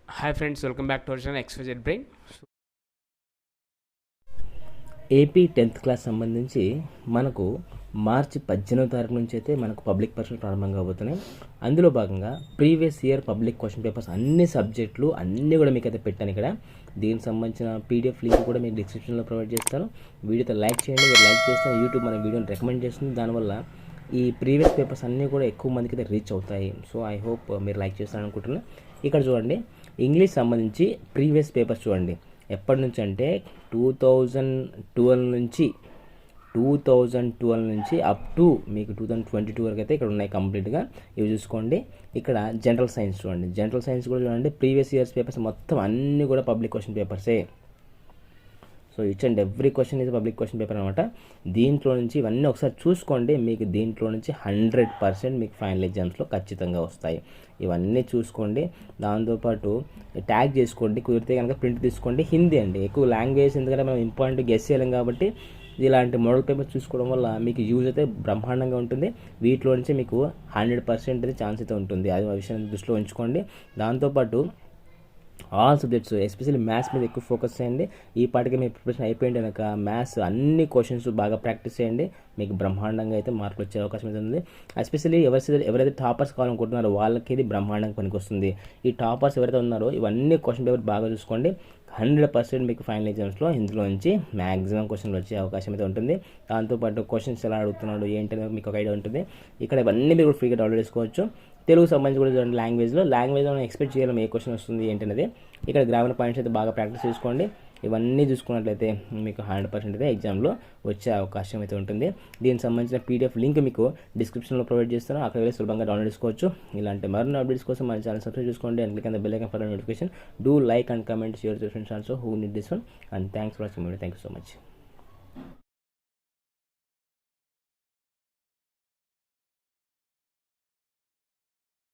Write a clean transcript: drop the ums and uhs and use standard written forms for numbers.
Hi friends, welcome back to our channel XYZ Brain. AP 10th class సంబంధించి మనకు మార్చి 18వ తారీఖు నుంచి అయితే మనకు పబ్లిక్ పరీక్షలు ప్రారంభం కాబోతున్నాయి. అందులో భాగంగా previous year public question papers అన్ని సబ్జెక్టులు అన్నీ కూడా మీకు అయితే పెట్టాను ఇక్కడ. దీనికి సంబంధించిన పీడిఎఫ్ లింక్ కూడా మీకు డిస్క్రిప్షన్లో ప్రొవైడ్ చేస్తాను. వీడియోతో లైక్ చేయండి. మీరు లైక్ చేస్తే యూట్యూబ్ మన వీడియోని రికమెండ్ చేస్తుంది. దానివల్ల ఈ ప్రీవియస్ పేపర్స్ అన్నీ కూడా ఎక్కువ మందికి అయితే రీచ్ అవుతాయి. సో ఐ హోప్ మీరు లైక్ చేస్తారని అనుకుంటున్నాను. ఇక్కడ చూడండి, ఇంగ్లీష్ సంబంధించి ప్రీవియస్ పేపర్స్ చూడండి. ఎప్పటి నుంచి అంటే 2012 నుంచి అప్ టు మీకు 2022 వరకు అయితే ఇక్కడ ఉన్నాయి కంప్లీట్గా. ఇవి చూసుకోండి. ఇక్కడ జనరల్ సైన్స్ చూడండి. జనరల్ సైన్స్ కూడా చూడండి. ప్రీవియస్ ఇయర్స్ పేపర్స్ మొత్తం అన్నీ కూడా పబ్లిక్ క్వశ్చన్ పేపర్సే. So each and every question ఇది పబ్లిక్ క్వశ్చన్ పేపర్ అనమాట. దీంట్లో నుంచి ఇవన్నీ ఒకసారి చూసుకోండి. మీకు దీంట్లో నుంచి 100% మీకు ఫైనల్ ఎగ్జామ్స్లో ఖచ్చితంగా వస్తాయి. ఇవన్నీ చూసుకోండి. దాంతోపాటు ట్యాగ్ చేసుకోండి. కుదిరితే కనుక ప్రింట్ తీసుకోండి. హిందీ అండి, ఎక్కువ లాంగ్వేజ్ ఎందుకంటే మనం ఇంపార్టెంట్ గెస్ చేయలేం కాబట్టి ఇలాంటి మోడల్ పేపర్ చూసుకోవడం వల్ల మీకు యూజ్ అయితే బ్రహ్మాండంగా ఉంటుంది. వీటిలో నుంచి మీకు 100% అయితే ఛాన్స్ అయితే ఉంటుంది. అది విషయాన్ని దృష్టిలో ఉంచుకోండి. దాంతోపాటు ఆల్ సబ్జెక్ట్స్ ఎస్పెషల్లీ మ్యాథ్స్ మీద ఎక్కువ ఫోకస్ చేయండి. ఈ పాటికి మీ ప్రిపరేషన్ అయిపోయింది కనుక మ్యాథ్స్ అన్ని క్వశ్చన్స్ బాగా ప్రాక్టీస్ చేయండి. మీకు బ్రహ్మాండంగా అయితే మార్కులు వచ్చే అవకాశం అయితే ఉంది. ఎస్పెషల్లీ ఎవరైతే టాపర్స్ కావాలనుకుంటున్నారో వాళ్ళకి ఇది బ్రహ్మాండంగా పనికొస్తుంది. ఈ టాపర్స్ ఎవరైతే ఉన్నారో ఇవన్నీ క్వశ్చన్ పేపర్ బాగా చూసుకోండి. 100% మీకు ఫైనల్ ఎగ్జామ్స్లో ఇందులో నుంచి మ్యాక్సిమం క్వశ్చన్లు వచ్చే అవకాశం అయితే ఉంటుంది. దాంతోపాటు క్వశ్చన్స్ ఎలా అడుగుతున్నాడు ఏంటనేది మీకు ఒక ఐడియా ఉంటుంది. ఇక్కడ ఇవన్నీ మీరు ఫ్రీగా డౌన్లోడ్ చేసుకోవచ్చు. తెలుగు సంబంధించి కూడా చూడండి. లాంగ్వేజ్లో మనం ఎక్స్పెక్ట్ చేయలేము ఏ క్వశ్చన్ వస్తుంది ఏంటనేది. ఇక్కడ గ్రామర్ పాయింట్స్ అయితే బాగా ప్రాక్టీస్ చేసుకోండి. ఇవన్నీ చూసుకున్నట్లయితే మీకు 100% అయితే ఎగ్జామ్లో వచ్చే అవకాశం అయితే ఉంటుంది. దీనికి సంబంధించిన పీడిఎఫ్ లింక్ మీకు డిస్క్రిప్షన్లో ప్రొవైడ్ చేస్తాను. అక్కడ వెళ్ళి సులభంగా డౌన్లోడ్ చేసుకోవచ్చు. ఇలాంటి మరిన్ని అప్డేట్స్ కోసం మన ఛానల్ సబ్స్క్రైబ్ చేసుకోండి and click on the bell icon for notification. Do like and comment, share to friends also who need this one. And thanks for watching video. Thank you so much.